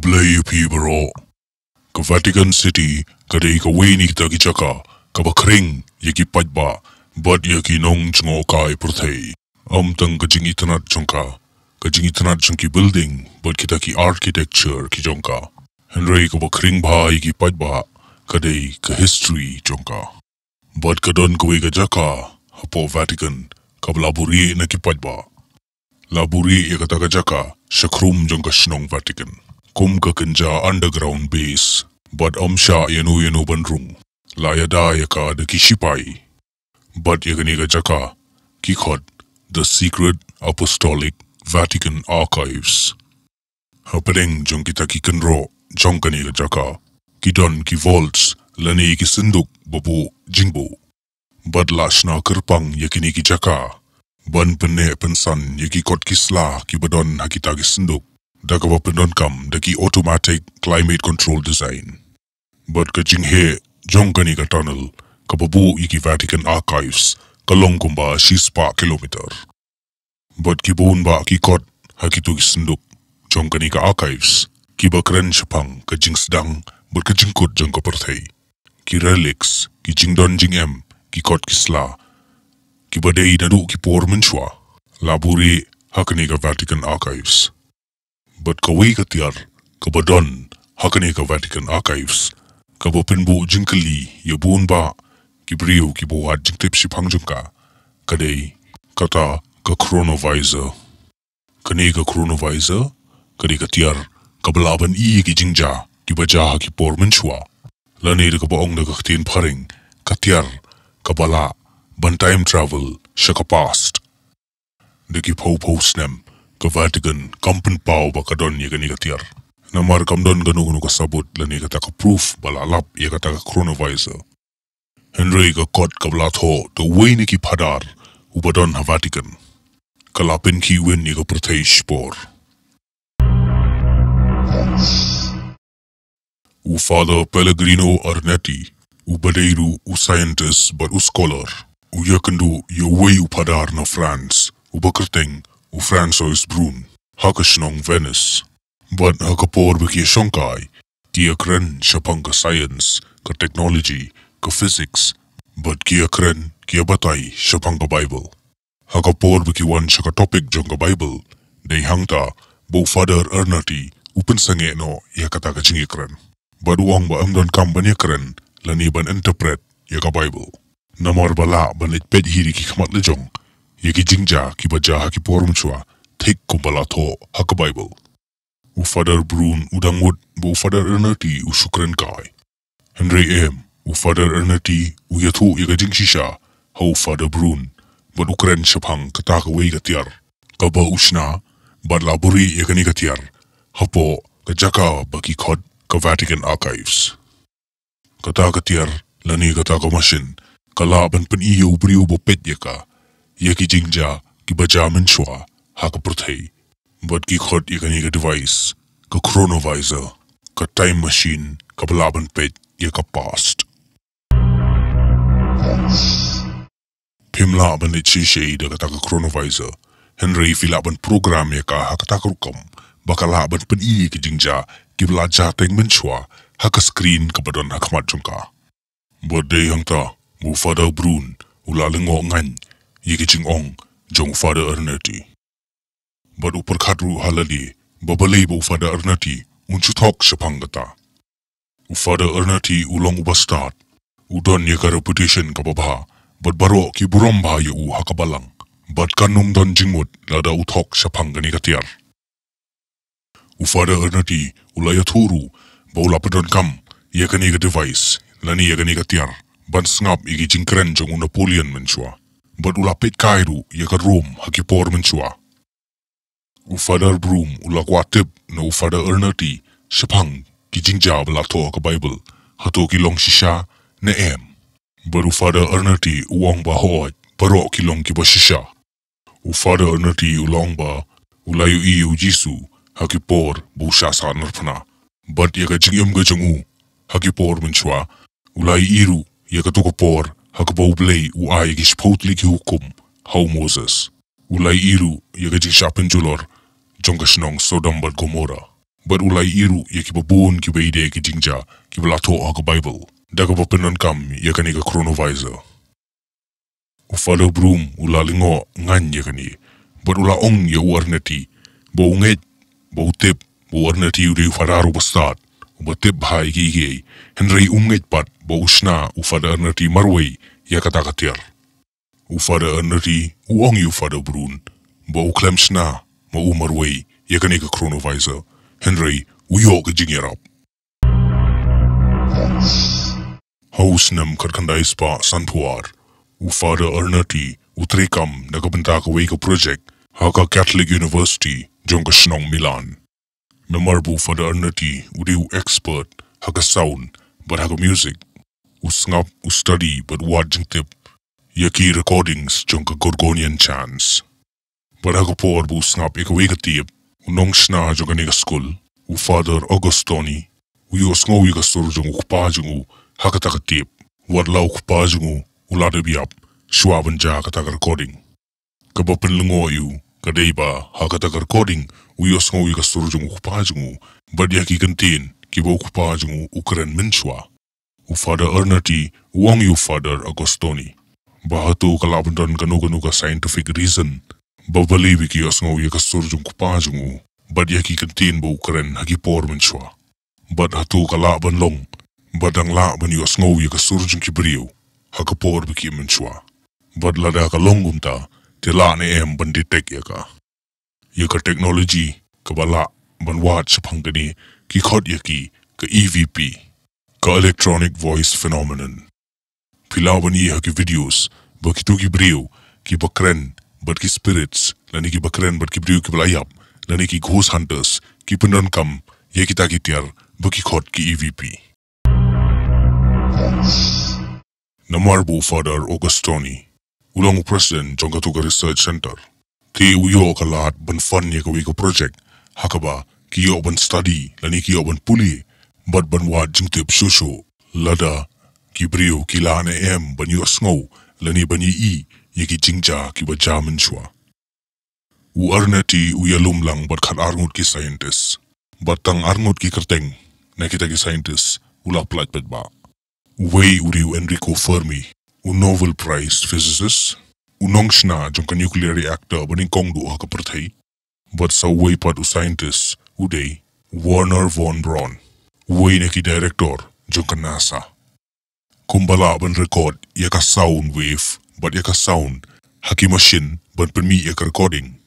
Blay Pibero. Ka Vatican City, kadei ka weni kita kichaka, ka bakring, yaki pajba, but yaki nong chungo kai perthei. Tang ka jing itanat chungka, ka jing itanat chungki building, but kita ki architecture ki jongka. Henry ka bakring ba yaki pajba, kadei ka history chungka. But ka don ka wega jaka, hapo Vatican, ka Burieh na ki pajba. Burieh Iaka jaka, shakrum jongka shnong Vatican. Kum ka kenja underground base, but sha yanu bandrung. La yada yaka de kishipai. But yakaniga jaka, kikot, the secret apostolic Vatican archives. Hapedeng jong kita ki kenro, jong kaniga jaka, kidon ki vaults, lani ki sinduk babu jingbo. But lashna kerpang yakini ki jaka, ban pene pensan yaki kot kisla ki badon hakita ki sinduk. Daka pendon kam daki automatic climate control design. But ka jinghe jong kani ka tunnel kababu iki Vatican archives kalong kumba 6 kilometer. But kibun ba kikot hakitu gisenduk jong kani ka archives kiba kren shapang ka jing sedang but ka jingkut jong ka perthei. Ki relics ki jingdon jingem kikot kisla kiba dei nadu ki por menchwa. Burieh hakani ka Vatican archives. But kawi katiar, kabadon, hakani ka Vatican archives, kabapinbu jingkali, yabun ba, kibriyo kibuhat jingtip sipang jungka, kadei, kata ka Chronovisor. Kani ka Chronovisor, kadi katiar, kabalaban ki jingja, kibaja ki por menchua, lani de kabaong na kaktin paring, katiar, kabala, ban time travel, shaka past. De ki po snem, ka Vatican kampen pau ba kadon ye gani katiar. Namar kamdon ganu kasabut lani kata ka proof balalap ye kata ka Chronovisor. Henry ka kot kablatho the way ni ki padar ubadon ha Vatican. Kalapin ki win ye ka perthei spor. U Father Pellegrino Arnetti, u badeiru u scientist but u scholar. U yakendu ye way u padar na France, u bakerteng u Francois Brun, hakashnong Venice. But hakapor biki shonkai, kia kren shapang ka science, ka technology, ka physics, but kia kren, kia batay shapang ka Bible. Hakapor biki wan shaka topic jong ka Bible, day hangta, bo Father Ernati, upen sange no, ya kata ka jingi kren. But uang ba amdon kambanya kren, lani ban interpret, ya ka Bible. Namar bala ban itped hiri ki kamat lejong, yaki jingja ki baja haki porum chua, take kumbalato haka Bible. U Father Brun udangud bo Father Ernati u shukran kai. Henry M. U Father Ernati u yatu yaga jing shisha, hau Father Brun, but ukren shapang kataka wei katiar. Kaba usna, but Burieh yaga ni katiar, hapo kajaka baki kod ka Vatican archives. Kataka tiar, lani kataka masin, kalaban pen iyo brio bo pet yaka, yaki jingja ki baja menchua haka perthei. But ki khot yakani ka device, ka Chronovisor, ka time machine, ka balaban pet yaka past. Pimla ban itshishe da kata ka Chronovisor, Henry filaban program yaka haka takarukam, bakalaban pen iya ki jingja ki balaja teng menchua haka screen ka badon hakamat jungka. But day hangta, mu Father Brun, ulalingo ngan, yaki jingong, jong Father Ernati. But uperkadru halali, babalay ba Father Ernati, unchutok shapangata. U Father Ernati ulong ubastat, udon yaka reputation kababha, but baro ki buromba ya u hakabalang, but kanum don jingmut lada utok shapangani katiar. U Father Ernati ulayaturu, ba ulapadon kam, yaka niga device, lani yaka niga tiar, ban sngap igi jingkren jong Napoleon menchua. But ulapit kairu yaka Rome hakipor menchua. U Father Broom ulakwatib na u Father Ernati shapang ki jingja balato ka Bible hato ki long shisha na em. But u Father Ernati uang ba hoaj baro ki long ki ba shisha. U Father Ernati ulong ba ulayu iyu Jisu hakipor bu shasa narpana. But yaka jingyam ga jangu hakipor menchua ulay iru yaka tukapor hakabau blay u ay ki spotli ki hukum hau Moses. Ulay iru yaka jing shapin julor jongkashnong Sodom bat Gomorrah. but ulai iru ya ki babun ki baide ki jingja ki balato ha ka Bible. Daga bapenon kam ya kani ka Chronovisor. Ufada brum ula lingo ngan ya kani, but ula ong ya uarneti, bo unget, bo utip, bo uarneti uri ufadaru bastad, ubatip hai ki Henry unget pat bo usna ufada arneti marway ya katakatir. Ufada arneti uong yu ufada brun, bo uklemsna ma umarway ya kani ka Chronovisor, Henry uyo ka jingyarap. Haus nam kadkandai spa sanpuar, ufada arneti utrekam nagabenta ka way ka project haka Catholic University jong ka Shnong Milan. Namarbu fada arneti udi expert haka sound but haka music, usngap study but wad tip yaki recordings jong ka Gorgonian chants. But haka por bu snap ika way ka tip unong shna jong ka nega school, ufada Augustoni uyo sngo ika suru jong ukpa jong haka taka tip, wad lau ukpa jong ulada biap, shuaban ja ka taka recording. Kabapen lungo yu, kadei ba haka taka recording uyo sngo ika suru jong ukpa jong but yaki kantin kiba ukpa jong ukren minshwa. Ufada arnati uang yu father Agostoni. Bahatu kalabandan kanu ka scientific reason. Babali wiki asngo ika suru jong ukpa jong but yaki kantin ba ukren hagi por minshwa. But hatu kalaban long, badang laban yu asngo ika suru jong kibriyo, haka por biki minshwa. But lada ka longumta, te la ne banditek yaka. Yaka technology, kabala, banwat sa pangkani, ki khot yaki, ka EVP, ka electronic voice phenomenon. Pilawan iya ki videos, bakitu ki briyo, ki bakren, bat ki spirits, lani ki bakren bat ki briyo ki balayap, lani ki ghost hunters, ki pendonkam, ya kita kitiar, baki khot ki EVP. Namarbu Father Augustoni, ulang president jong katuka research center. Ti uyo kalat ban fun ya kawi ka project, hakaba ki yo ban study, lani ki yo ban puli, but ban wad jingtip shusho, lada, ki briyo ki lana ban yo sngo, lani ban yi ya ki jingja ki ba jamin shwa. U arneti uya lumlang bat kat arngut ki scientist, bat tang arngut ki kerteng, na kita ki scientist, ulak plat bet ba. Way uriu Enrico Fermi, u Nobel Prize physicist, unong shna jong ka nuclear reactor baning kongdu haka perthai, but sa way pat u scientist, uday, Werner von Braun, way na ki director jong ka NASA. Kumbala ban record yaka sound wave, but yaka sound, haki machine ban permi yaka recording.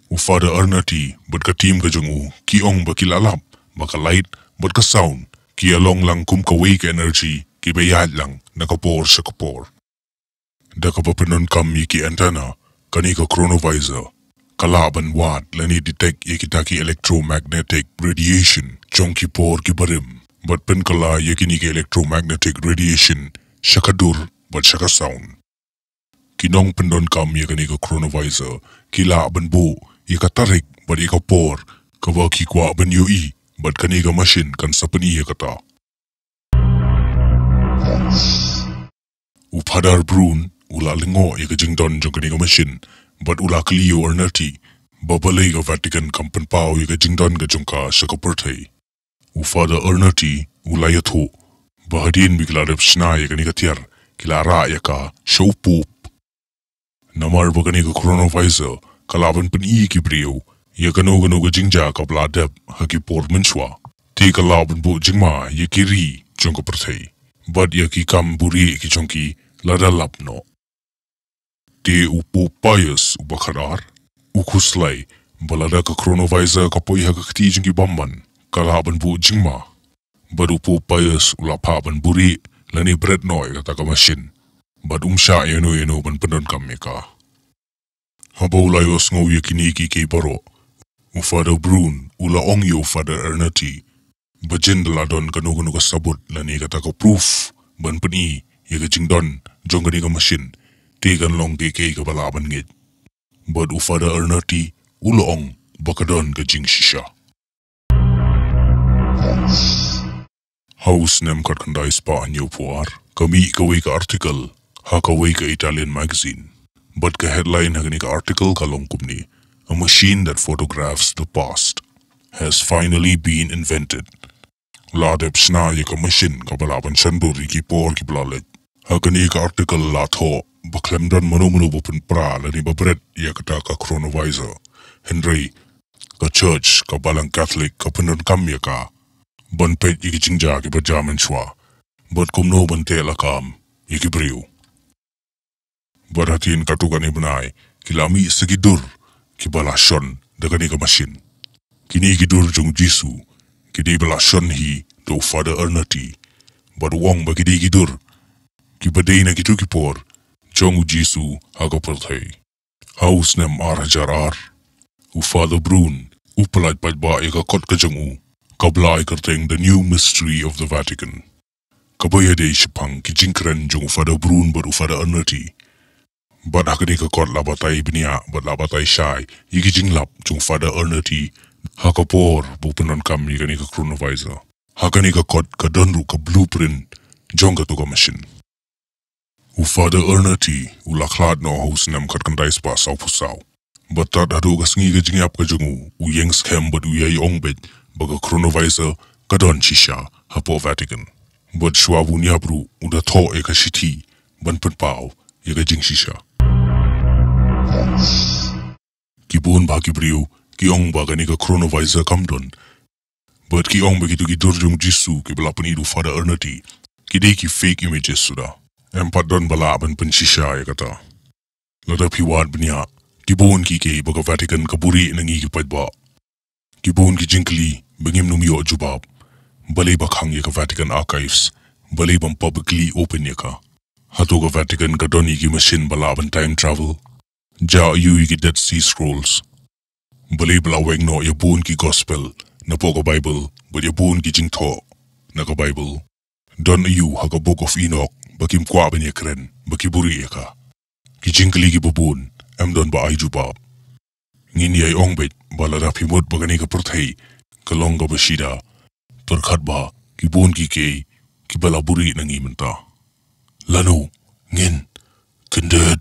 Ufada arnati, but ka team ka jong ki ong ba kilalap, baka light, but ka sound, ki along lang kum ka wake energy, ki bayad lang, nakapor sa kapor. Dakapapinon kam yiki antenna, kani ka Chronovisor, kalaban wad lani detect yiki taki electromagnetic radiation, chong ki por ki barim, but pen kala yiki ni electromagnetic radiation, shakadur, but shaka sound. Kinong pendon kam yiki ka Chronovisor, kila ban bo, yika tarik, but yika por, kawa ki kwa ban yui, but kani ka machine kan sapani yikata. Upadar brun, ula lingo yaka jingdon jong kani ka machine, but ula kliyo arnati, babalay ka Vatican Ka yaka jingdon ka jong ka shaka pertay. Ufada arnati, ula yato, bahadin biglarab shna yaka ni ka tiar, kilara yaka show poop. Namar ba kani ka Chronovisor, kalaban pan ki briyo, yaka no ka jingja ka bladab haki por minshwa, ti kalaban bu jingma yaki ri jong ka pertay. But yaki kam Burieh ki chongki lada lapno. Te upo payas ubakarar, ukuslay, balada ka Chronovisor kapoy hagakti jongki bamban, kalaban bu jingma. But upo payas ulapaban Burieh, lani bread noy kataka machine. But umsha yeno ban penon kam meka. Habaulay osngo yakiniki kay baro. Ufada brun, ula ongyo ufada ernati. Bajin daladon kanu ka sabut lani kata ka proof ban pani yaga jingdon jong ka machine tegan long ke ka balaban ngit. But ufada arnati uloong bakadon ka jing shisha. Haus nem kadkandai spa anyo puar kami kaway ka article ha kaway ka Italian magazine. But ka headline hagani ka article ka long kumni, a machine that photographs the past. has finally been invented. Ladep sna yaka machine ka balaban shandur ki por ki blalet. Hakani ka article la tho baklemdan manu bupun pra lani babret Iaka Chronovisor. Henry ka church ka balang Catholic ka penun kam yaka. Ban pet yiki jingja ki bajaman shwa. But kumno ban te lakam yiki briu. Baratin katugani benai kilami segidur ki balashon dagani ka machine. Kini gidur jung Jisu kidi balashon hi do Father Ernati. But wong ba kidi gidur ki badai na gitu ki por jong Jisu haga perthei. Haus nem ar. U Father Brun u palat padba ika kot ka jangu kabla ikarteng the new mystery of the Vatican. Kabaya de shipang ki jingkren jung Father Brun but u Father Ernati. But hakani ka kot labatai binia but labatai shai yiki jinglap jung Father Ernati hakapor bupunan kam yikani ka Chronovisor. Hakani ka kot ka donru ka blueprint jong ka tuka machine. U Father Ernati u laklad no haus nem kat kandai spa sau pusau. But tad hadu ka sngi ka jingyap ka jungu u yeng scam but u yay ongbet baga Chronovisor ka don chisha hapo Vatican. But shwabu nyabru u da to e ka shiti ban pao yaka jing shisha. Kibun ba kibriu ki ong ba gani ka Chronovisor kamdon. But ki ong ba kitu ki durjung Jisu ki balapan idu Father Ernati ki ki fake images suda. Empat don balaban pen shisha yakata. Lada piwad benya kibun ki ke baga Vatican Ka Burieh nangi ki padba. Kibun ki jinkli bangim numio jubab. Balay bakhang yaka Vatican Archives. Balay bang publicly open yaka. Hato ka Vatican ka doni ki machine balaban time travel. Ja yu ki Dead Sea Scrolls. Balay balaweng no yabun ki gospel na po ka Bible but yabun ki jingto na ka Bible. Don yu haka Book of Enoch bakim kwa ben yakren baki Burieh ka. Ki jingli ki bubun am don ba ay jubab. Ngin yay ongbet balada pimut bagani ka perthei ka longa bashida. Perkhat ba ki bun ki ke ki bala Burieh nangi menta. Lano Ngin Kyndit.